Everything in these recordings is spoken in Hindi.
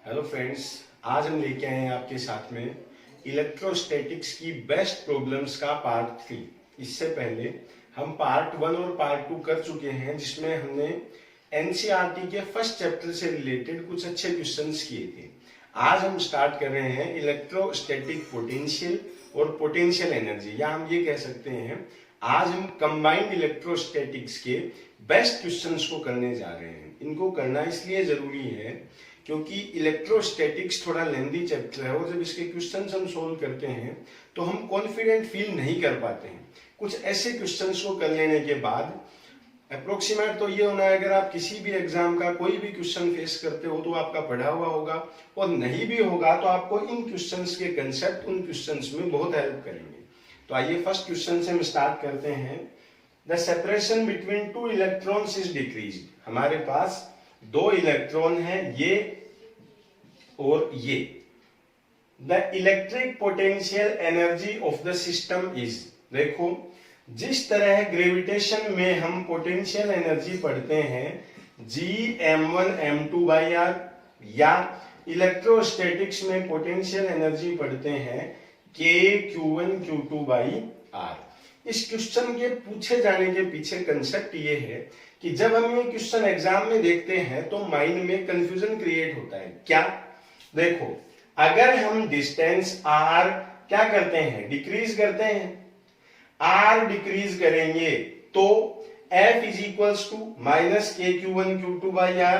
हेलो फ्रेंड्स, आज हम लेके आए हैं आपके साथ में इलेक्ट्रोस्टैटिक्स की बेस्ट प्रॉब्लम्स का पार्ट 3। इससे पहले हम पार्ट 1 और पार्ट 2 कर चुके हैं, जिसमें हमने एनसीईआरटी के फर्स्ट चैप्टर से रिलेटेड कुछ अच्छे क्वेश्चंस किए थे। आज हम स्टार्ट कर रहे हैं इलेक्ट्रोस्टैटिक पोटेंशियल और पोटेंशियल एनर्जी, या हम ये कह सकते हैं आज हम कंबाइंड इलेक्ट्रोस्टैटिक्स के बेस्ट क्वेश्चंस को करने जा रहे हैं। इनको करना इसलिए जरूरी है क्योंकि इलेक्ट्रोस्टैटिक्स थोड़ा लेंदी चैप्टर है और जब इसके क्वेश्चंस हम सोल्व करते हैं तो हम कॉन्फिडेंट फील नहीं कर पाते हैं। कुछ ऐसे क्वेश्चंस को कर लेने के बाद अप्रोक्सीमेट तो ये होना है, अगर आप किसी भी एग्जाम का कोई भी क्वेश्चन फेस करते हो तो आपका पढ़ा हुआ होगा, और नहीं भी होगा तो आपको इन क्वेश्चंस के कंसेप्ट उन क्वेश्चंस में बहुत हेल्प करेंगे। तो आइए फर्स्ट क्वेश्चन से हम स्टार्ट करते हैं। The separation between two electrons is decreased. हमारे पास दो इलेक्ट्रॉन है, ये और ये। The electric potential energy of the system is. देखो, जिस तरह ग्रेविटेशन में हम पोटेंशियल एनर्जी पढ़ते हैं Gm1m2/r, या इलेक्ट्रोस्टैटिक्स में पोटेंशियल एनर्जी पढ़ते हैं K(Q1Q2)/r। इस क्वेश्चन के पूछे जाने के पीछे कंसेप्ट ये है कि जब हम ये क्वेश्चन एग्जाम में देखते हैं तो माइंड में कंफ्यूजन क्रिएट होता है। क्या? देखो, अगर हम डिस्टेंस r क्या करते हैं, डिक्रीज करते हैं, r डिक्रीज करेंगे तो F is equals to -K(Q1Q2)/r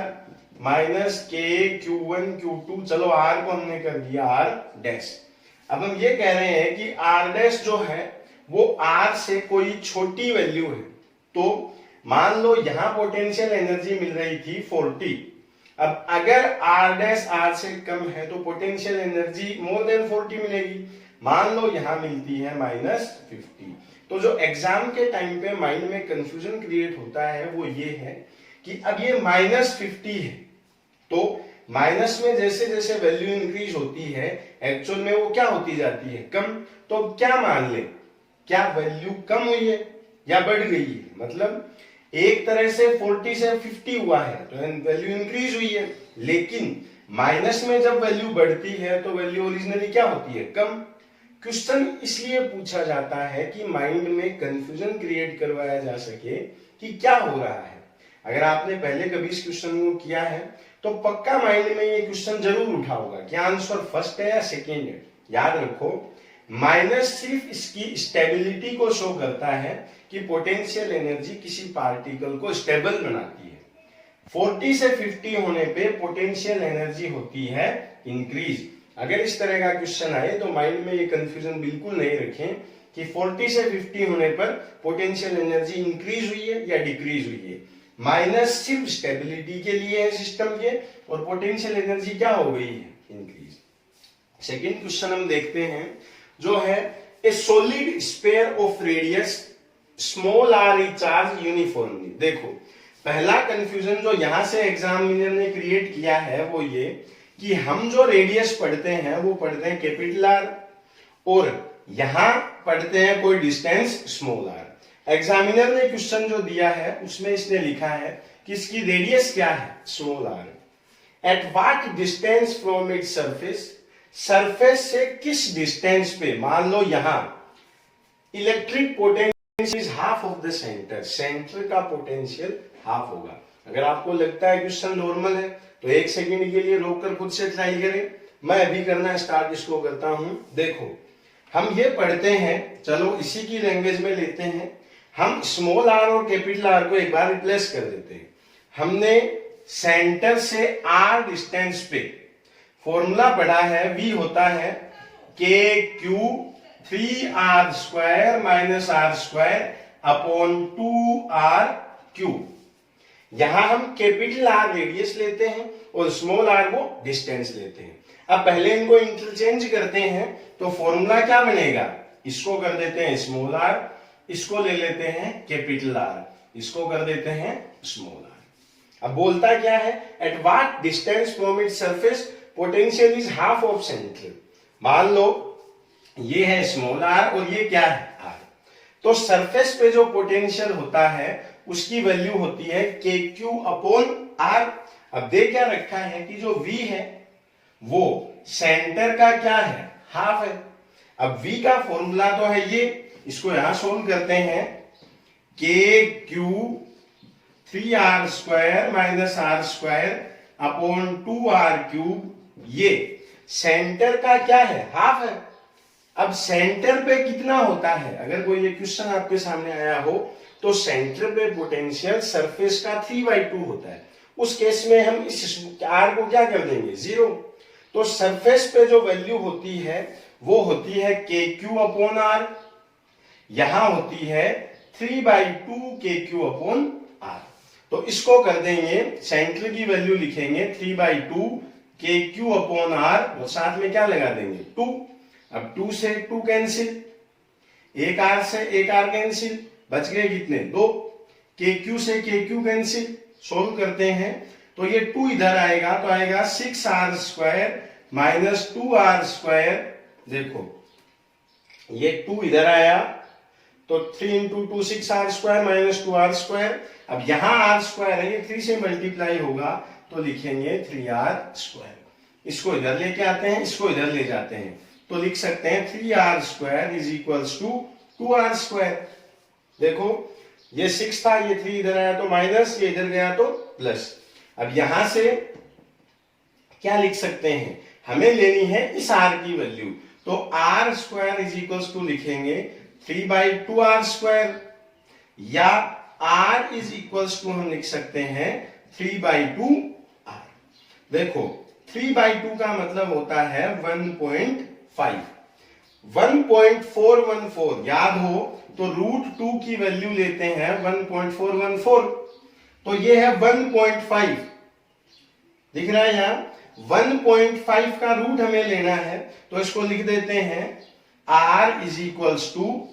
-K(Q1Q2), चलो r को हमने कर दिया r डैश। अब हम ये कह रहे हैं कि r डैश जो है वो r से कोई छोटी वैल्यू है। तो मान लो यहां पोटेंशियल एनर्जी मिल रही थी 40। अब अगर r डैश r से कम है तो पोटेंशियल एनर्जी मोर देन 40 मिलेगी। मान लो यहां मिलती है -50। तो जो एग्जाम के टाइम पे माइंड में कंफ्यूजन क्रिएट होता है वो ये है कि अब ये -50 है, तो माइनस में जैसे जैसे वैल्यू इंक्रीज होती है एक्चुअल में वो क्या होती जाती है, कम। तो क्या मान ले, क्या वैल्यू कम हुई है या बढ़ गई है? मतलब एक तरह से 40 से 50 हुआ है तो वैल्यू इंक्रीज हुई है, लेकिन माइनस में जब वैल्यू बढ़ती है तो वैल्यू ओरिजिनली क्या होती है, कम। क्वेश्चन इसलिए पूछा जाता है कि माइंड में कंफ्यूजन क्रिएट करवाया जा सके कि क्या हो रहा है। अगर आपने पहले कभी इस क्वेश्चन को किया है तो पक्का माइंड में ये क्वेश्चन जरूर उठा होगा कि आंसर फर्स्ट है या सेकेंड है। याद रखो, माइनस सिर्फ इसकी स्टेबिलिटी को शो करता है कि पोटेंशियल एनर्जी किसी पार्टिकल को स्टेबल बनाती है। 40 से 50 होने पे पोटेंशियल एनर्जी होती है इंक्रीज। अगर इस तरह का क्वेश्चन आए तो माइंड में ये कंफ्यूजन बिल्कुल नहीं रखें कि 40 से 50 होने पर पोटेंशियल एनर्जी इंक्रीज हुई है या डिक्रीज हुई है। माइनस सिर्फ स्टेबिलिटी के लिए है सिस्टम के, और पोटेंशियल एनर्जी क्या हो गई है, इंक्रीज। सेकेंड क्वेश्चन हम देखते हैं, जो है ए solid sphere of radius small r is charge uniformly. देखो, पहला कंफ्यूजन जो यहां से एग्जामिनर ने क्रिएट किया है वो ये कि हम जो रेडियस पढ़ते हैं वो पढ़ते हैं कैपिटल R, और यहां पढ़ते हैं कोई डिस्टेंस स्मॉल r। एग्जामिनर ने क्वेश्चन जो दिया है उसमें इसने लिखा है कि इसकी रेडियस क्या है, small r। At what distance from its surface, surface से किस डिस्टेंस पे, मान लो यहां electric potential is half of the centre, centre का पोटेंशियल हाफ होगा। अगर आपको लगता है क्वेश्चन नॉर्मल है तो एक सेकंड के लिए रोककर खुद से ट्राई करें। मैं अभी करना स्टार्ट इसको करता हूं। देखो, हम ये पढ़ते हैं, चलो इसी की लैंग्वेज में लेते हैं, हम स्मॉल r और कैपिटल R को एक बार रिप्लेस कर देते हैं। हमने सेंटर से r डिस्टेंस पे फॉर्मूला पढ़ा है, v होता है KQ3r² - r²/2r3। यहां हम कैपिटल R रेडियस लेते हैं और स्मॉल r वो डिस्टेंस लेते हैं। अब पहले इनको इंटरचेंज करते हैं तो फॉर्मूला क्या बनेगा, इसको कर देते हैं स्मॉल r, इसको ले लेते हैं कैपिटल R, इसको कर देते हैं स्मॉल r। अब बोलता क्या है, at what distance from its surface potential is half of centre. मान लो ये है स्मॉल r और ये क्या है, r। तो सरफेस पे जो पोटेंशियल होता है उसकी वैल्यू होती है KQ/R। अब दे क्या रखा है कि जो V है वो सेंटर का क्या है, हाफ है। अब v का फॉर्मूला तो है ये, इसको यहां सोल्व करते हैं, के Q 3r² minus r² upon 2r³, ये सेंटर का क्या है, हाफ है। अब सेंटर पे कितना होता है, अगर कोई ये क्वेश्चन आपके सामने आया हो तो सेंटर पे पोटेंशियल सरफेस का 3/2 होता है। उस केस में हम इस r को क्या कर देंगे, 0। तो सरफेस पे जो वैल्यू होती है वो होती है के क्यू अपॉन आर, यहां होती है 3/2 के क्यू अपॉन आर। तो इसको कर देंगे, सेंटर की वैल्यू लिखेंगे 3/2 के क्यू अपॉन आर, और साथ में क्या लगा देंगे, 2। अब 2 से 2 कैंसिल, एक आर से एक आर कैंसिल, बच गए कितने, 2। के क्यू से के क्यू कैंसिल, सोल्व करते हैं तो ये 2 इधर आएगा तो आएगा 6r² माइनस 2r²। देखो ये 2 इधर आया तो 3 इंटू 2 6r² माइनस 2r²। अब यहां r² है, ये 3 से मल्टीप्लाई होगा तो लिखेंगे 3r²। इसको इधर लेके आते हैं, इसको इधर ले जाते हैं तो लिख सकते हैं 3r² is equals to 2r²। देखो ये 6 था, ये 3 इधर आया तो माइनस, ये इधर गया तो प्लस। अब यहां से क्या लिख सकते हैं, हमें लेनी है इस r की वैल्यू, तो r² इज इक्वल्स टू लिखेंगे 3/2r², या r इज इक्वल्स टू हम लिख सकते हैं 3/2r। देखो 3/2 का मतलब होता है 1.5, 1.414 याद हो तो √2 की वैल्यू लेते हैं 1.414, तो ये है 1.5, दिख रहा है यहां 1.5 का रूट हमें लेना है, तो इसको लिख देते हैं r is equals to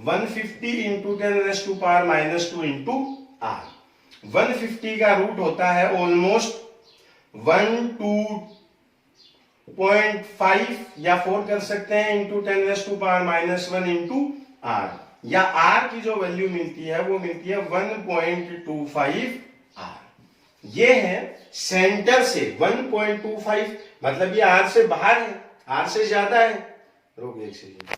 150 into 10⁻⁻² into r। 150 का रूट होता है ऑलमोस्ट 1.5 या 4 कर सकते हैं इंटू 10⁻⁻1 इंटू r, या r की जो वैल्यू मिलती है वो मिलती है 1.25 r। ये है सेंटर से 1.25, मतलब ये r से बाहर है, r से ज्यादा है। रोक एक सेकंड,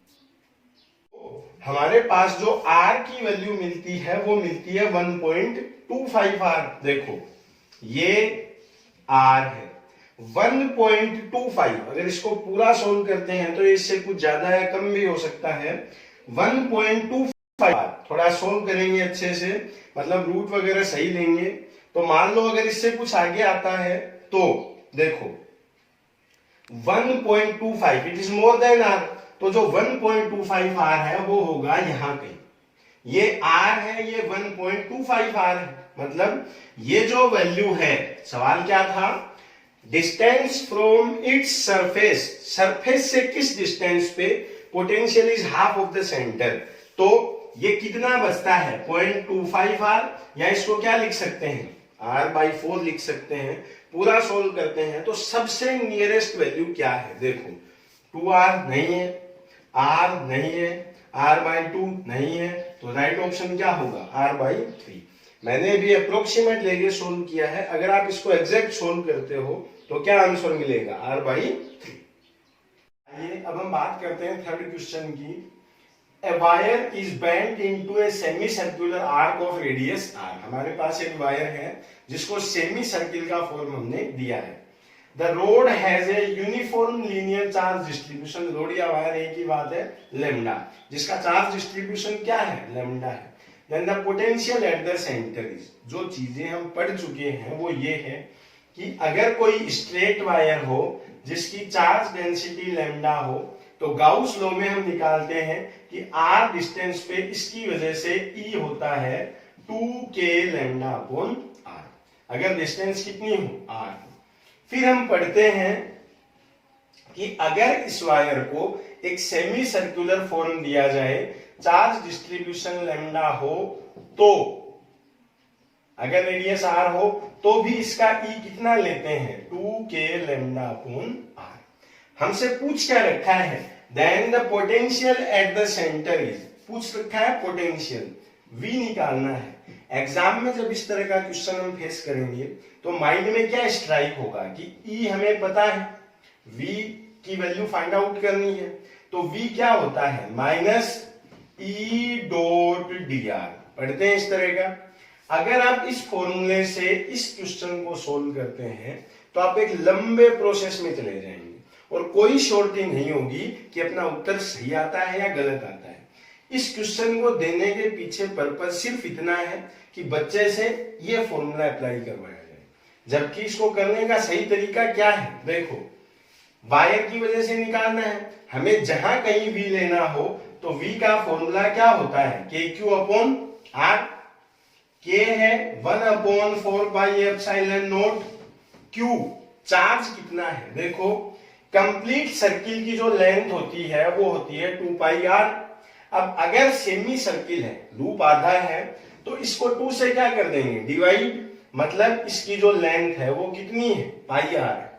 हमारे पास जो r की वैल्यू मिलती है वो मिलती है 1.25 r। देखो ये r है 1.25, अगर इसको पूरा सोल्व करते हैं तो इससे कुछ ज्यादा या कम भी हो सकता है। 1.25 थोड़ा सोल्व करेंगे अच्छे से, मतलब रूट वगैरह सही लेंगे, तो मान लो अगर इससे कुछ आगे आता है तो देखो 1.25 it is more than r, तो जो 1.25 r है वो होगा यहां कहीं, ये r है, ये 1.25 r है, मतलब ये जो वैल्यू है, सवाल क्या था, distance from its surface, surface से किस डिस्टेंस पे potential is half of the centre, तो ये कितना बचता है 0.25 r, या इसको क्या लिख सकते हैं r/4 लिख सकते हैं। पूरा सोल्व करते हैं तो सबसे नियरेस्ट वैल्यू क्या है, देखो 2r नहीं है, r नहीं है, r/2 नहीं है, तो राइट ऑप्शन क्या होगा r/3। मैंने भी अप्रोक्सीमेट लेके सोल्व किया है, अगर आप इसको एग्जैक्ट सोल्व करते हो तो क्या आंसर मिलेगा r/3। आइए अब हम बात करते हैं थर्ड क्वेश्चन की। A wire is bent into a semi-circular arc of radius r। हमारे पास एक वायर है जिसको सेमी सर्किल का फॉर्म हमने दिया है। The rod has a uniform linear charge distribution। Road या वायर एक ही बात है, लैम्डा, जिसका चार्ज डिस्ट्रीब्यूशन क्या है, लैम्डा है। Then the potential at the center is, जो चीजें हम पढ़ चुके हैं वो ये है कि अगर कोई स्ट्रेट वायर हो जिसकी चार्ज डेंसिटी लैम्डा हो, तो गाउस लॉ में हम निकालते हैं कि r डिस्टेंस पे इसकी वजह से E होता है 2k लैम्डा अपॉन r, अगर डिस्टेंस कितनी हो r। फिर हम पढ़ते हैं कि अगर इस वायर को एक सेमी सर्कुलर फॉर्म दिया जाए, चार्ज डिस्ट्रीब्यूशन लैम्डा हो, तो अगर रेडियस r हो तो भी इसका E कितना लेते हैं 2k लैम्डा अपॉन r। हमसे पूछ क्या रखा है, then the potential at the centre is, पूछ रखा है पोटेंशियल, V निकालना है। एग्जाम में जब इस तरह का क्वेश्चन हम फेस करेंगे तो माइंड में क्या स्ट्राइक होगा कि E हमें पता है v की वैल्यू फाइंड आउट करनी है, तो v क्या होता है minus E dot D R. पढ़ते हैं इस तरह का। अगर आप इस फॉर्मूले से इस क्वेश्चन को सोल्व करते हैं तो आप एक लंबे प्रोसेस में चले जाएंगे और कोई श्योरिटी नहीं होगी कि अपना उत्तर सही आता है या गलत आता है। इस क्वेश्चन को देने के पीछे पर्पस सिर्फ इतना है कि बच्चे से ये फॉर्मूला अप्लाई करवाया जाए, जबकि इसको करने का सही तरीका क्या है। देखो, वायर की वजह से निकालना है हमें, जहां कहीं v लेना हो तो v का फॉर्मूला क्या होता है, के क्यू अपॉन आर। के है 1/4 pi epsilon not Q. Charge कितना है, देखो कंप्लीट सर्किल की जो लेंथ होती है वो होती है 2 पाई आर। अब अगर सेमी सर्किल है, लूप आधा है, तो इसको 2 से क्या कर देंगे, डिवाइड, मतलब इसकी जो लेंथ है वो कितनी है, पाई आर है।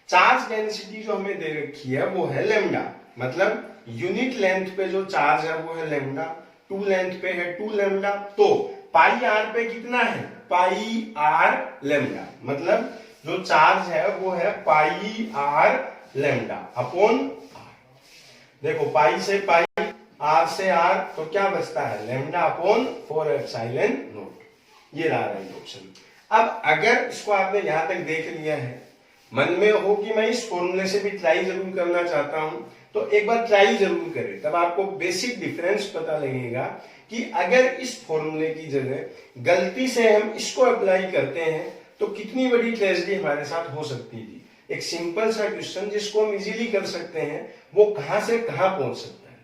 चार्ज डेंसिटी जो हमें दे रखी है वो है लेमडा, मतलब यूनिट लेंथ पे जो चार्ज है वो है लेमडा, 2 लेंथ पे है 2 लेमडा, तो पाई आर पे कितना है, पाई आर लेमडा, मतलब जो चार्ज है वो है पाई आर लेमडा अपॉन आर। देखो पाई से पाई, आर से आर, तो क्या बचता है, लेमडा अपॉन 4 एप्सिलॉन नॉट। ये रहा राइट ऑप्शन। अब अगर इसको आपने यहां तक देख लिया है, मन में हो कि मैं इस फॉर्मूले से भी ट्राई जरूर करना चाहता हूं, तो एक बार ट्राई जरूर करें, तब आपको बेसिक डिफरेंस पता लगेगा कि अगर इस फॉर्मूले की जगह गलती से हम इसको अप्लाई करते हैं तो कितनी बड़ी ट्रेजेडी हमारे साथ हो सकती थी। एक सिंपल सा क्वेश्चन जिसको हम इजीली कर सकते हैं, वो कहां से कहां पहुंच सकता है।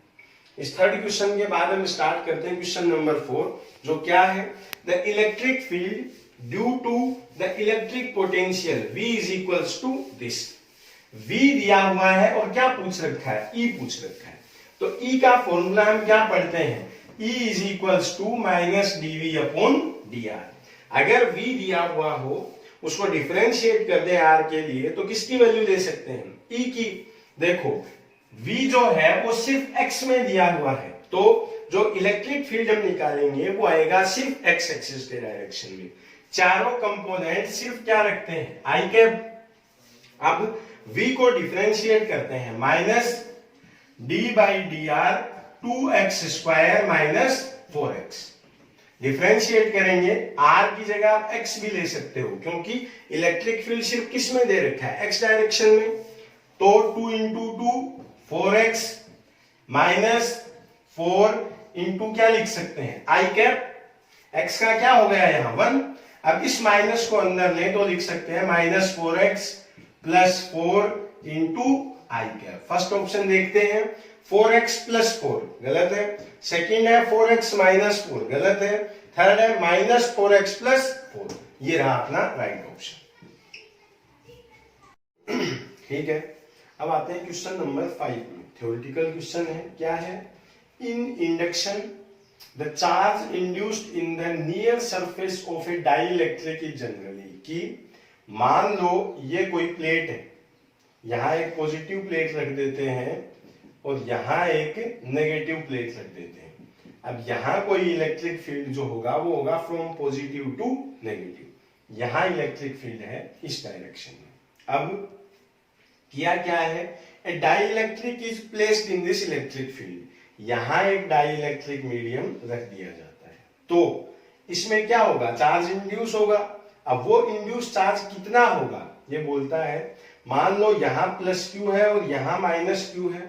इस थर्ड क्वेश्चन के बाद हम स्टार्ट करते हैं क्वेश्चन नंबर 4, जो क्या है, the electric field due to the electric potential V is equals to this. V दिया हुआ है और क्या पूछ रखा है, E पूछ रखा है। तो E का फॉर्मूला हम क्या पढ़ते हैं, E is equals to minus dV upon dr। अगर V दिया हुआ हो, उसको डिफरेंशिएट कर दे R के लिए, तो किसकी वैल्यू ले सकते हैं, E की। देखो V जो है वो सिर्फ x में दिया हुआ है, तो जो इलेक्ट्रिक फील्ड हम निकालेंगे वो आएगा सिर्फ x एक्सिस के डायरेक्शन में। चारों कंपोनेंट सिर्फ क्या रखते हैं, आई कैप। अब V को डिफरेंशिएट करते हैं, minus d by D R 2x² minus 4x। Differentiate करेंगे, r की जगह आप x भी ले सकते हो, क्योंकि इलेक्ट्रिक फील्ड सिर्फ किस में दे रखा है, x डायरेक्शन में। तो 2 इंटू 2 4x माइनस 4 इंटू क्या लिख सकते हैं, आई कैप। x का क्या हो गया यहाँ 1। अब इस माइनस को अंदर ले तो लिख सकते हैं माइनस 4x प्लस 4 इंटू आई कैप। फर्स्ट ऑप्शन देखते हैं, 4x प्लस 4 गलत है, सेकेंड है 4x माइनस 4 गलत है, थर्ड है माइनस 4x प्लस 4। ये रहा अपना राइट ऑप्शन। ठीक है, अब आते हैं क्वेश्चन नंबर 5 में। थ्योरेटिकल क्वेश्चन है, क्या है, इन induction the charge induced in the near surface of A dielectric is generally, कि मान लो ये कोई प्लेट है, यहां एक पॉजिटिव प्लेट रख देते हैं और यहां एक नेगेटिव प्लेट रख देते हैं। अब यहां कोई इलेक्ट्रिक फील्ड जो होगा वो होगा फ्रॉम पॉजिटिव टू नेगेटिव। यहां इलेक्ट्रिक फील्ड है इस डायरेक्शन में। अब किया क्या है, a dielectric is placed in this electric field. यहां एक डाइलेक्ट्रिक मीडियम रख दिया जाता है, तो इसमें क्या होगा, चार्ज इंड्यूस होगा। अब वो इंड्यूस चार्ज कितना होगा, ये बोलता है, मान लो यहां प्लस क्यू है और यहां माइनस क्यू है,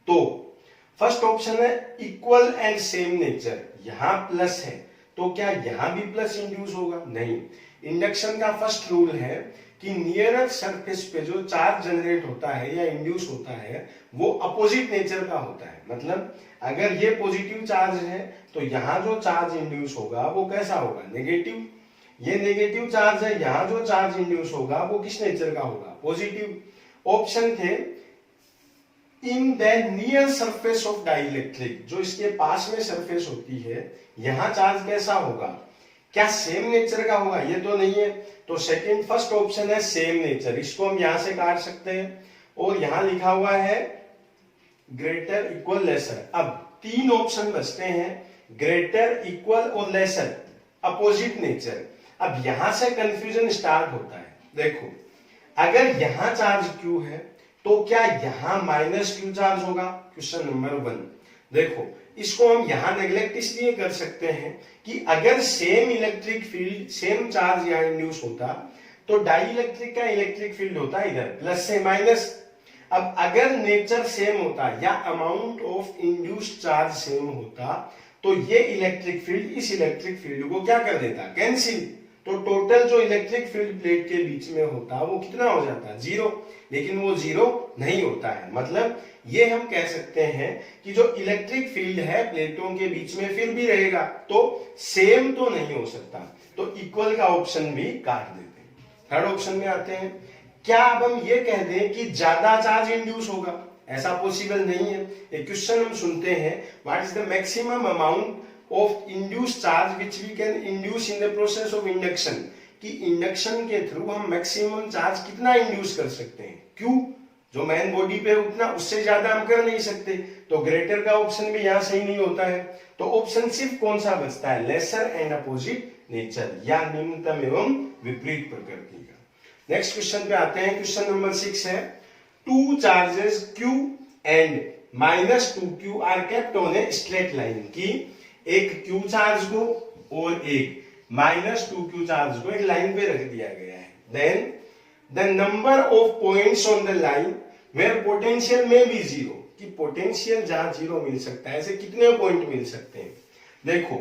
तो फर्स्ट ऑप्शन है इक्वल एंड सेम नेचर। यहां प्लस है तो क्या यहां भी प्लस इंड्यूस होगा, नहीं। इंडक्शन का फर्स्ट रूल है कि नियरर सरफेस पे जो चार्ज जनरेट होता है या इंड्यूस होता है वो अपोजिट नेचर का होता है। मतलब अगर ये पॉजिटिव चार्ज है तो यहां जो चार्ज इंड्यूस होगा वो कैसा होगा, नेगेटिव। ये नेगेटिव चार्ज है, यहां जो चार्ज इंड्यूस होगा वो किस नेचर का होगा, पॉजिटिव। ऑप्शन थे in the near surface of dielectric, जो इसके पास में सरफेस होती है, यहां चार्ज कैसा होगा, क्या सेम नेचर का होगा, ये तो नहीं है। तो सेकंड फर्स्ट ऑप्शन है सेम नेचर, इसको हम यहां से काट सकते हैं। और यहां लिखा हुआ है ग्रेटर इक्वल लेसर। अब 3 ऑप्शन बचते हैं, ग्रेटर इक्वल और लेसर, अपोजिट नेचर। अब यहां से कंफ्यूजन स्टार्ट होता है। देखो अगर यहां चार्ज Q है, तो क्या यहां माइनस क्यू चार्ज होगा? Question number 1। देखो, इसको हम यहां नेग्लेक्ट इसलिए कर सकते हैं कि अगर same electric field, same charge यहां इंड्यूस होता तो डाई इलेक्ट्रिक का इलेक्ट्रिक फील्ड होता इधर प्लस से माइनस। अब अगर नेचर सेम होता या amount of induced charge same होता तो ये इलेक्ट्रिक फील्ड इस इलेक्ट्रिक फील्ड को क्या कर देता? कैंसिल। तो टोटल जो इलेक्ट्रिक फील्ड प्लेट के बीच में होता वो कितना हो जाता? 0। लेकिन वो 0 नहीं होता है। मतलब ये हम कह सकते हैं कि जो इलेक्ट्रिक फील्ड है प्लेटों के बीच में फिर भी रहेगा, तो सेम तो नहीं हो सकता, तो इक्वल का ऑप्शन भी काट देते हैं। थर्ड ऑप्शन में आते हैं। क्या अब हम ये कह दें कि ज्यादा चार्ज इंड्यूस होगा? ऐसा पॉसिबल नहीं है। एक क्वेश्चन हम सुनते हैं, what is the maximum amount of induce charge which we can induce in the process of induction, कि इंडक्शन के थ्रू हम मैक्सिमम चार्ज कितना इंड्यूस कर सकते हैं? क्यों? जो मेन बॉडी पे उतना, उससे ज्यादा हम कर नहीं सकते, तो ग्रेटर का ऑप्शन भी यहां सही नहीं होता है। तो ऑप्शन सिर्फ कौन सा बचता है? लेसर एंड अपोजिट नेचर, या निम्नतम एवं विपरीत प्रकृति का। नेक्स्ट क्वेश्चन पे आते हैं। क्वेश्चन नंबर 6 है, two charges Q and -2Q are kept on a straight line, की एक Q चार्ज को और एक -2Q चार्ज को एक लाइन पे रख दिया गया है। Then the number of points on the line where potential में भी 0, कि पोटेंशियल जहां 0 मिल सकता है, ऐसे कितने पॉइंट मिल सकते हैं? देखो,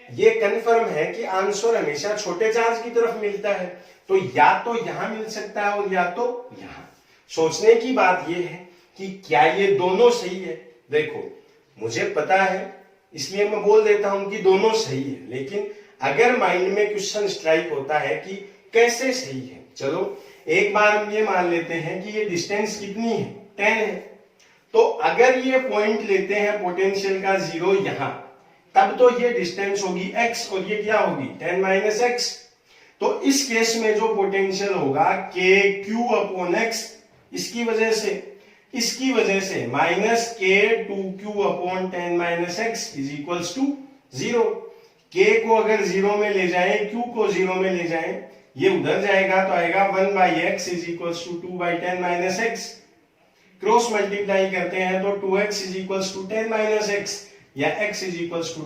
ये कंफर्म है कि आंसर हमेशा छोटे चार्ज की तरफ मिलता है, तो या तो यहां मिल सकता है और या तो यहां। सोचने की बात यह है कि क्या ये दोनों सही है? देखो, मुझे पता है इसलिए मैं बोल देता हूं कि दोनों सही है, लेकिन अगर माइंड में क्वेश्चन स्ट्राइक होता है कि कैसे सही है, चलो एक बार हम ये मान लेते हैं कि ये डिस्टेंस कितनी है? 10 है। तो अगर ये पॉइंट लेते हैं पोटेंशियल का 0 यहां, तब तो ये डिस्टेंस होगी x और ये क्या होगी? 10 - x। तो इस केस में जो पोटेंशियल होगा KQ/x, इसकी वजह से -K2Q/10 - x = 0। K को अगर 0 में ले जाएं, Q को 0 में ले जाएं, ये उधर जाएगा तो आएगा 1/x = 2/10 - x। क्रॉस मल्टीप्लाई करते हैं तो 2x = 10 - x, या x =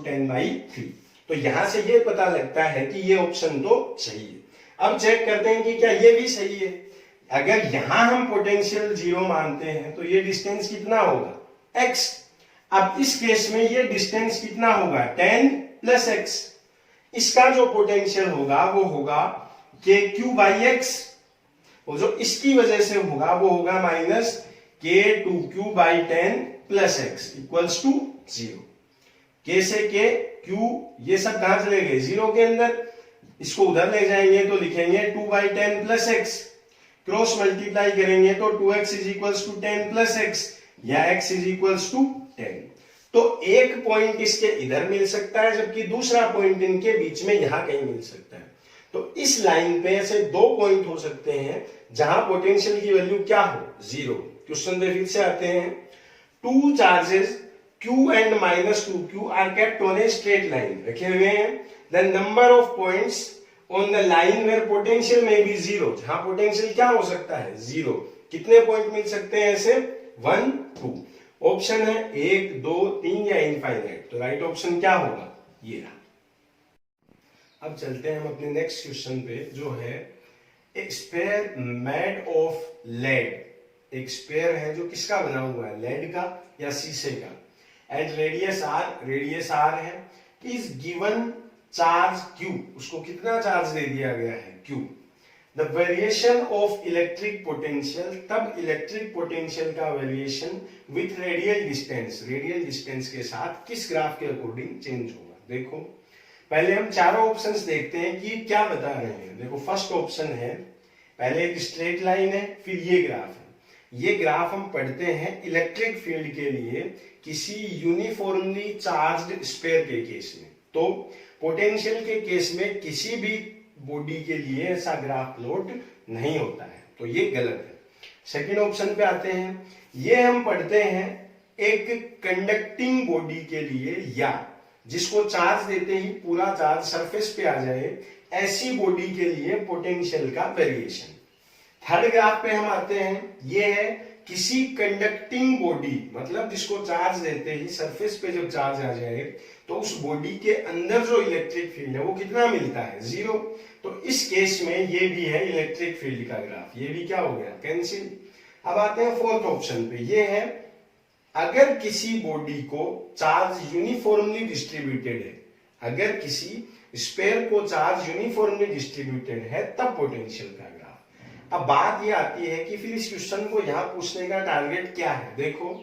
10/3। तो यहां से ये पता लगता है कि ये ऑप्शन तो सही है। अब चेक करते हैं कि क्या ये भी सही है। अगर यहां हम पोटेंशियल 0 मानते हैं तो ये डिस्टेंस कितना होगा? x। अब इस केस में ये डिस्टेंस कितना होगा? 10 + x। इसका जो पोटेंशियल होगा वो होगा KQ/x, और जो इसकी वजह से होगा वो होगा -K2Q/10 + x = 0। K से K, Q, ये सब कहां चले गए? 0 के अंदर। इसको उधर ले जाएंगे तो लिखेंगे 2/10 + x। क्रॉस मल्टीप्लाई करेंगे तो 2x = 10 + x, या x = 10। तो एक पॉइंट इसके इधर मिल सकता है, जबकि दूसरा पॉइंट इनके बीच में यहां कहीं मिल सकता है। तो इस लाइन पे ऐसे 2 पॉइंट हो सकते हैं जहां पोटेंशियल की वैल्यू क्या हो? 0। क्वेश्चन पे फिर से आते हैं। Two charges Q and -2Q are kept on a straight line, रखे हुए हैं। The number of points on the line where potential में भी 0, जहां पोटेंशियल क्या हो सकता है? 0। कितने पॉइंट मिल सकते हैं ऐसे? 1, 2। ऑप्शन है 1, 2, 3 या इनफाइनाइट। तो राइट ऑप्शन क्या होगा? ये रहा। अब चलते हैं हम अपने नेक्स्ट क्वेश्चन पे, जो है एक स्फीयर मेड ऑफ लेड। एक स्फीयर है जो किसका बना हुआ है? लेड का या शीशे का। एट रेडियस r है, इज गिवन चार्ज Q, उसको कितना चार्ज दे दिया गया है? Q। The variation of electric potential, तब इलेक्ट्रिक पोटेंशियल का वेरिएशन विथ रेडियल डिस्टेंस के साथ किस ग्राफ के अकॉर्डिंग चेंज होगा? देखो, पहले हम चारों ऑप्शंस देखते हैं कि क्या बता रहे हैं। देखो, फर्स्ट ऑप्शन है, पहले एक स्ट्रेट लाइन है, फिर ये ग्राफ है। ये ग्राफ हम पढ़ते हैं इलेक्ट्रिक फील्ड के लिए किसी यूनिफॉर्मली चार्ज्ड स्फीयर के केस में। तो पोटेंशियल के केस में किसी भी बॉडी के लिए ऐसा ग्राफ प्लॉट नहीं होता है, तो ये गलत है। सेकंड ऑप्शन पे आते हैं। ये हम पढ़ते हैं एक कंडक्टिंग बॉडी के लिए, या जिसको चार्ज देते ही पूरा चार्ज सरफेस पे आ जाए, ऐसी बॉडी के लिए पोटेंशियल का वेरिएशन। थर्ड ग्राफ पे हम आते हैं, ये है किसी कंडक्टिंग बॉडी, मतलब जिसको चार्ज देते ही सरफेस पे जब चार्ज आ जाए तो उस बॉडी के अंदर जो इलेक्ट्रिक फील्ड है वो कितना मिलता है, 0। तो इस केस में ये भी है इलेक्ट्रिक फील्ड का ग्राफ, ये भी क्या हो गया, कैंसिल। अब आते हैं फोर्थ ऑप्शन पे, ये है अगर किसी बॉडी को चार्ज यूनिफॉर्मली डिस्ट्रीब्यूटेड है, अगर किसी स्फीयर को चार्ज यूनिफॉर्मली डिस्ट्रीब्यूटेड है तब पोटेंशियल का ग्राफ। अब बात ये आती है कि फिर इस क्वेश्चन को यहां पूछने का टारगेट क्या है। देखो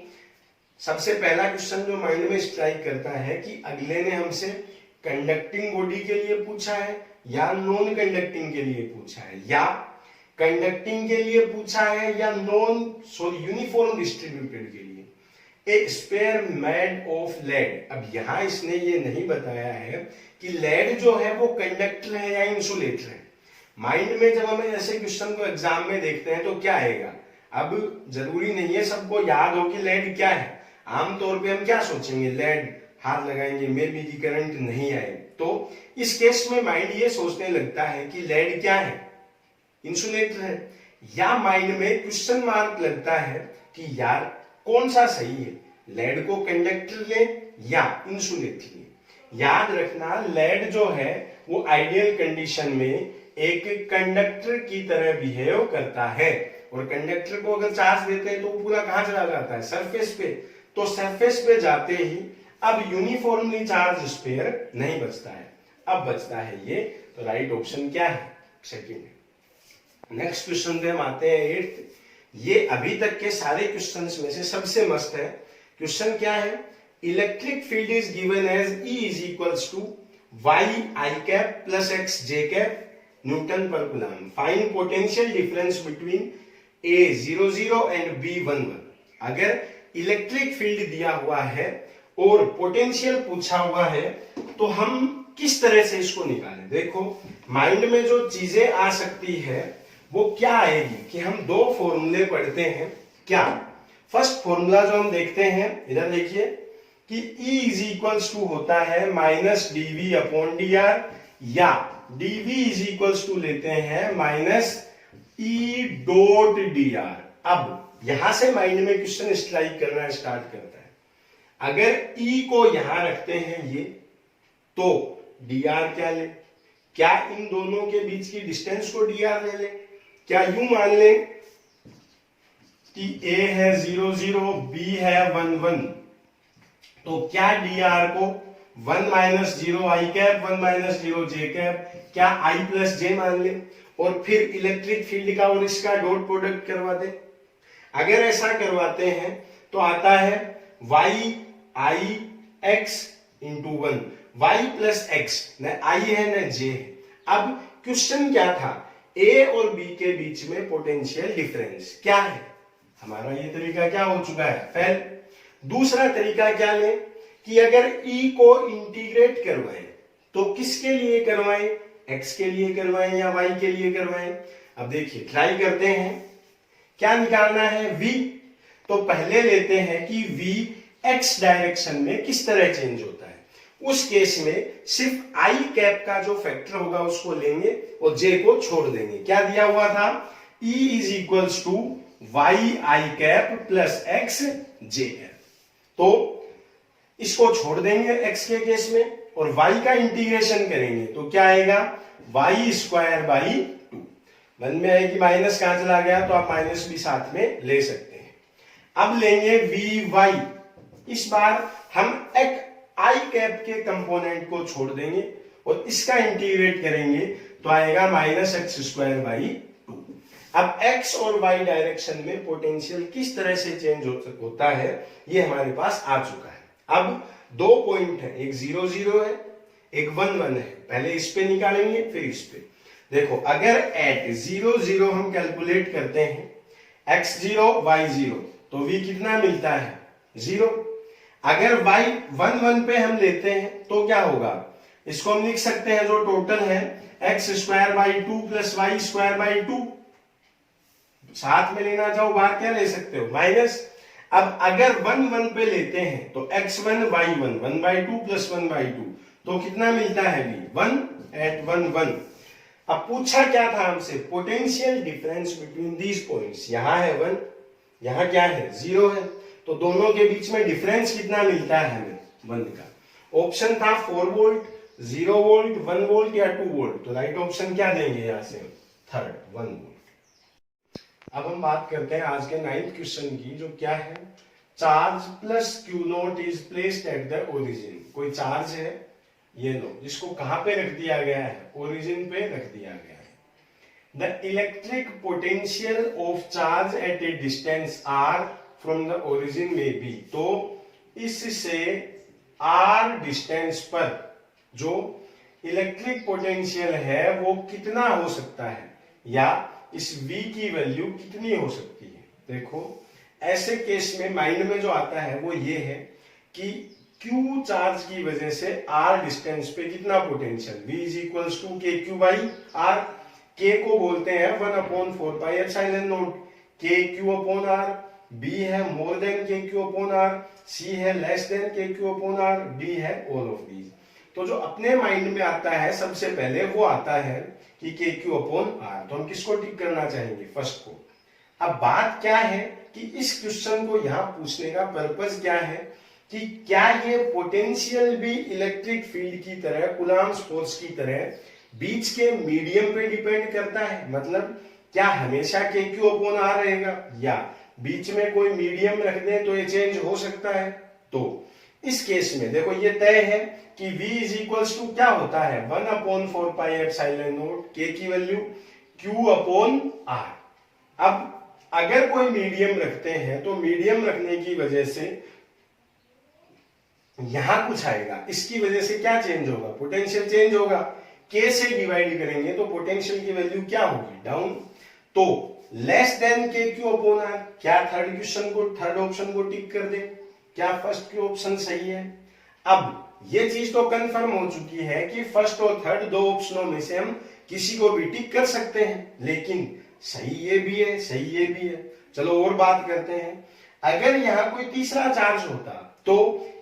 सबसे पहला क्वेश्चन जो माइंड में स्ट्राइक करता है कि अगले ने हमसे कंडक्टिंग बॉडी के लिए पूछा है या नॉन कंडक्टिंग के लिए पूछा है, या कंडक्टिंग के लिए पूछा है या यूनिफॉर्म डिस्ट्रीब्यूटेड के लिए। A sphere made of lead. अब यहां इसने ये नहीं बताया है कि लेड जो है वो कंडक्टर है या इंसुलेटर है। माइंड में जब हमें ऐसे क्वेश्चन को एग्जाम में देखते हैं तो क्या आएगा, अब जरूरी नहीं है सबको याद हो कि लेड क्या है। आमतौर पे हम क्या सोचेंगे, लेड हाथ लगाएंगे मे बी की करंट नहीं आए, तो इस केस में माइंड ये सोचने लगता है कि लेड क्या है, इंसुलेटर है। या माइंड में क्वेश्चन मार्क लगता है कि यार कौन सा सही है, लेड को कंडक्टर ले या इंसुलेटर ले। याद रखना लेड जो है वो आइडियल कंडीशन में एक कंडक्टर की तरह बिहेव करता है, और कंडक्टर को अगर चार्ज देते हैं तो वो पूरा कहां चला जाता है, सरफेस पे। तो सरफेस पे जाते ही अब यूनिफॉर्मली चार्ज स्फीयर नहीं बचता है, अब बचता है ये। तो राइट ऑप्शन क्या है, सेकंड। नेक्स्ट क्वेश्चन पे हम आते हैं 8th। ये अभी तक के सारे क्वेश्चंस में से सबसे मस्त है। क्वेश्चन क्या है, electric field is given as E is equals to y i cap plus x j cap newton per coulomb. Find potential difference between A00 and B11। अगर इलेक्ट्रिक फील्ड दिया हुआ है और पोटेंशियल पूछा हुआ है तो हम किस तरह से इसको निकालें। देखो माइंड में जो चीजें आ सकती है वो क्या आएगी कि हम दो फॉर्मूले पढ़ते हैं। क्या, फर्स्ट फॉर्मूला जो हम देखते हैं इधर देखिए कि E इज इक्वल्स टू होता है माइनस dV अपॉन dr, या dV इज इक्वल्स टू लेते हैं माइनस E डॉट dr। अब यहां से माइंड में क्वेश्चन स्ट्राइक करना स्टार्ट करता है। अगर E को यहां रखते हैं ये, तो dr क्या ले, क्या इन दोनों के बीच की डिस्टेंस को dr ले ले, क्या यूं मान ले कि A है 00, B है 11, तो क्या dr को 1 माइनस 0 आई कैप 1 माइनस 0 जे कैप, क्या I प्लस जे मान ले, और फिर इलेक्ट्रिक फील्ड का और इसका डॉट प्रोडक्ट करवा दे। अगर ऐसा करवाते हैं तो आता है y i x into 1, y plus x, न i है न j है। अब क्वेश्चन क्या था, A और B के बीच में पोटेंशियल डिफरेंस क्या है। हमारा ये तरीका क्या हो चुका है, फेल। दूसरा तरीका क्या ले कि अगर E को इंटीग्रेट करवाएं तो किसके लिए करवाएं, x के लिए करवाएं या y के लिए करवाएं। अब देखिए ट्राई करते हैं, क्या निकालना है, v। तो पहले लेते हैं कि v x डायरेक्शन में किस तरह चेंज होता है। उस केस में सिर्फ i कैप का जो फैक्टर होगा उसको लेंगे और j को छोड़ देंगे। क्या दिया हुआ था, E is equals to y i cap plus x j cap. तो इसको छोड़ देंगे x के केस में और y का इंटीग्रेशन करेंगे तो क्या आएगा, वाई स्क्वायर बाई 2। मन में आएगी माइनस कहां चला गया, तो आप माइनस भी साथ में ले सकते हैं। अब लेंगे vy, इस बार हम एक आई कैप के कंपोनेंट को छोड़ देंगे और इसका इंटीग्रेट करेंगे तो आएगा माइनस एक्स स्क्वायर बाई 2। अब x और y डायरेक्शन में पोटेंशियल किस तरह से चेंज होता है ये हमारे पास आ चुका है। अब दो पॉइंट है, एक 0 0 है, एक 1 1 है। पहले इस पे निकालेंगे फिर इस पे। देखो अगर एट 0 0 हम कैलकुलेट करते हैं x0 y0 तो v कितना मिलता है, 0। अगर y 1 1 पे हम लेते हैं तो क्या होगा, इसको हम लिख सकते हैं जो टोटल है x square by 2 plus y square by 2। साथ में लेना चाहो बाहर क्या ले सकते हो, माइनस। अब अगर 1 1 पे लेते हैं तो x1 y1 1 by 2 plus 1 by 2 तो कितना मिलता है, v 1 एट 1 1। अब पूछा क्या था हमसे, potential difference between these points. यहां है 1, यहां क्या है 0 है, तो दोनों के बीच में डिफरेंस कितना मिलता है हमें 1 का। ऑप्शन था 4 वोल्ट, 0 वोल्ट, 1 वोल्ट या 2 वोल्ट, तो राइट ऑप्शन क्या देंगे यहां से, थर्ड 1 वोल्ट। अब हम बात करते हैं आज के 9th क्वेश्चन की, जो क्या है, charge plus Q not is placed at the origin. कोई चार्ज है, ये लो, जिसको कहां पे रख दिया गया है, ओरिजिन पे रख दिया गया है। The electric potential of charge at A distance r from the origin में बी। तो इससे r डिस्टेंस पर जो इलेक्ट्रिक पोटेंशियल है वो कितना हो सकता है, या इस v की वैल्यू कितनी हो सकती है। देखो ऐसे केस में माइंड में जो आता है वो ये है कि q चार्ज की वजह से r डिस्टेंस पे कितना potential, v is equals to k q by r. k को बोलते हैं 1/4 pi epsilon naught, k q upon r, b है more than k q upon r, c है less than k q upon r, d है ऑल ऑफ दीज। तो जो अपने माइंड में आता है सबसे पहले वो आता है कि के क्यू अपॉन आर, तो हम किसको टिक करना चाहेंगे, फर्स्ट को। अब बात क्या है कि इस क्वेश्चन को यहां पूछने का पर्पस क्या है कि क्या ये पोटेंशियल भी इलेक्ट्रिक फील्ड की तरह, कूलम्ब्स फोर्स की तरह बीच के मीडियम पे डिपेंड करता है, मतलब क्या हमेशा के क्यू अपॉन आर रहेगा, या बीच में कोई मीडियम रख दें तो ये चेंज हो सकता है। तो इस केस में देखो ये तय है कि v इज इक्वल्स टू क्या होता है 1/4 पाई एप्सिलॉन नॉट, k की वैल्यू q अपॉन r। अब अगर कोई मीडियम रखते हैं तो मीडियम रखने की वजह से यहां कुछ आएगा, इसकी वजह से क्या चेंज होगा, पोटेंशियल चेंज होगा। k से डिवाइड करेंगे तो पोटेंशियल की वैल्यू क्या होगी, डाउन। तो less than k q upon are, क्या थर्ड ऑप्शन को टिक कर दे, क्या फर्स्ट की ऑप्शन सही है। अब ये चीज तो कंफर्म हो चुकी है कि फर्स्ट और थर्ड दो ऑप्शनों में से हम किसी को भी टिक कर सकते हैं, लेकिन सही ये भी है, सही ये भी है। चलो और बात करते हैं, अगर यहाँ कोई तीसरा चार्ज होता तो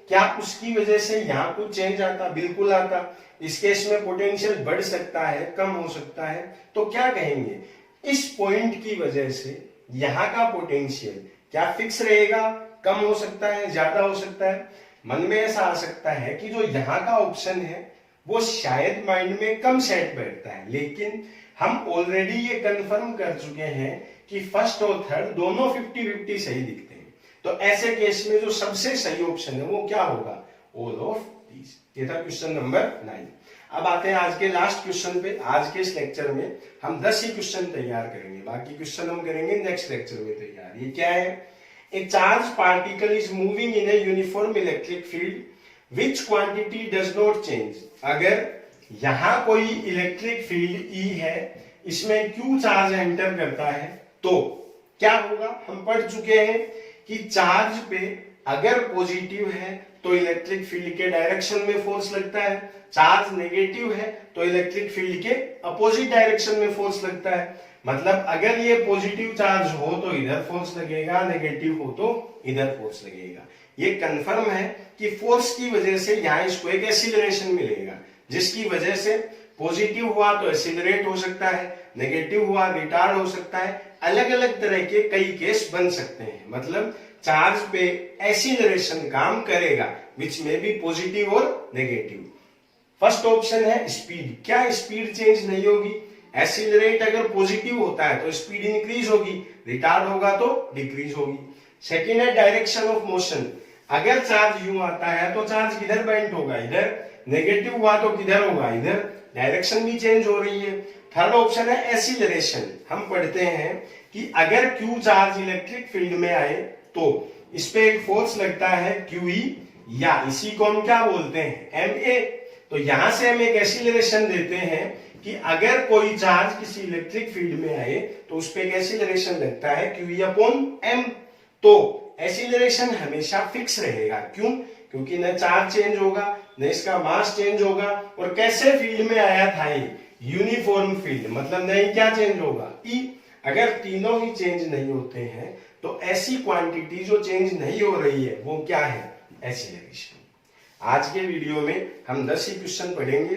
क्या उसकी वजह से यहाँ कुछ चेंज आता, बिल्कुल आता। इस केस में पोटेंशियल बढ़ सकता है, कम हो सकता है, तो क्या कहेंगे, इस पॉइंट की वजह से यहाँ का पोटेंशियल क्या फिक्स रहेगा, कम हो सकता है, ज्यादा हो सकता है। मन में ऐसा आ सकता है कि जो यहाँ का ऑप्शन है वो शायद माइंड में कम सेट बैठता है, लेकिन हम ऑलरेडी ये कंफर्म कर चुके हैं कि फर्स्ट और थर्ड दोनों 50-50 सही दिखते हैं। तो ऐसे केस में जो सबसे सही ऑप्शन है वो क्या होगा, ऑल ऑफ दीज। ये था क्वेश्चन नंबर 9। अब आते हैं आज के लास्ट क्वेश्चन पे। आज के इस लेक्चर में हम 10 ही क्वेश्चन तैयार करेंगे, बाकी क्वेश्चन हम करेंगे नेक्स्ट लेक्चर में तैयार। ये क्या है, ए charge particle is moving in a uniform electric field which quantity does not change. अगर यहां कोई इलेक्ट्रिक फील्ड E है, इसमें Q चार्ज एंटर करता है, तो क्या होगा, हम पढ़ चुके हैं कि चार्ज पे अगर पॉजिटिव है तो इलेक्ट्रिक फील्ड के डायरेक्शन में फोर्स लगता है, चार्ज नेगेटिव है तो इलेक्ट्रिक फील्ड के अपोजिट डायरेक्शन में फोर्स लगता है। मतलब अगर ये पॉजिटिव चार्ज हो तो इधर फोर्स लगेगा, नेगेटिव हो तो इधर फोर्स लगेगा। ये कंफर्म है कि फोर्स की वजह से यहाँ इसको एक एक्सीलरेशन मिलेगा, जिसकी वजह से पॉजिटिव हुआ तो एक्सीलरेट हो सकता है, नेगेटिव हुआ रिटार्ड हो सकता है। अलग अलग तरह के कई केस बन सकते हैं, मतलब चार्ज पे एक्सीलरेशन काम करेगा, विच में भी पॉजिटिव और नेगेटिव। फर्स्ट ऑप्शन है स्पीड, क्या स्पीड चेंज नहीं होगी, एक्सीलरेट अगर पॉजिटिव होता है तो स्पीड इंक्रीज होगी, रिटार्ड होगा तो डिक्रीज होगी। सेकेंड है डायरेक्शन ऑफ मोशन, अगर चार्ज यूं आता है तो चार्ज किधर बेंट होगा, इधर, नेगेटिव हुआ तो किधर होगा, इधर, डायरेक्शन भी चेंज हो रही है। थर्ड ऑप्शन है एक्सीलरेशन, हम पढ़ते हैं कि अगर Q चार्ज इलेक्ट्रिक फील्ड में आए तो इस पे एक फोर्स लगता है QE, या इसी को हम क्या बोलते हैं MA। तो यहां से हम एक एक्सीलरेशन देते हैं कि अगर कोई चार्ज किसी इलेक्ट्रिक फील्ड में आए तो उस पे एक एक्सीलरेशन लगता है QE अपॉन M। तो एक्सीलरेशन हमेशा फिक्स रहेगा, क्यों, क्योंकि न चार्ज चेंज होगा, न इसका मास चेंज होगा, और कैसे फील्ड में आया था ये, यूनिफॉर्म फील्ड, मतलब नहीं क्या चेंज होगा, E। अगर तीनों ही चेंज नहीं होते हैं तो ऐसी क्वांटिटी जो चेंज नहीं हो रही है वो क्या है, एक्सीलरेशन। आज के वीडियो में हम 10 ही क्वेश्चन पढ़ेंगे,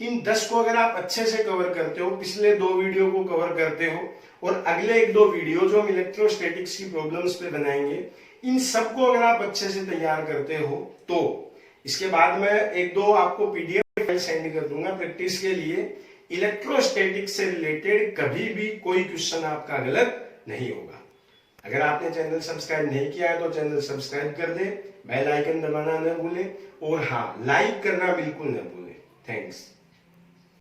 इन 10 को अगर आप अच्छे से कवर करते हो, पिछले 2 वीडियो को कवर करते हो और अगले 1-2 वीडियो जो हम इलेक्ट्रोस्टैटिक्स की प्रॉब्लम्स पे बनाएंगे, इन सब को अगर आप अच्छे से तैयार करते हो तो इसके बाद मैं 1-2 आपको पीडीएफ फाइल सेंड कर दूंगा प्रैक्टिस के लिए। इलेक्ट्रोस्टैटिक्स से रिलेटेड कभी भी कोई क्वेश्चन आपका गलत नहीं होगा। अगर आपने चैनल सब्सक्राइब नहीं किया है तो चैनल सब्सक्राइब कर दे, बेल आइकन दबाना न भूले और हाँ, लाइक करना बिल्कुल न भूले। थैंक्स।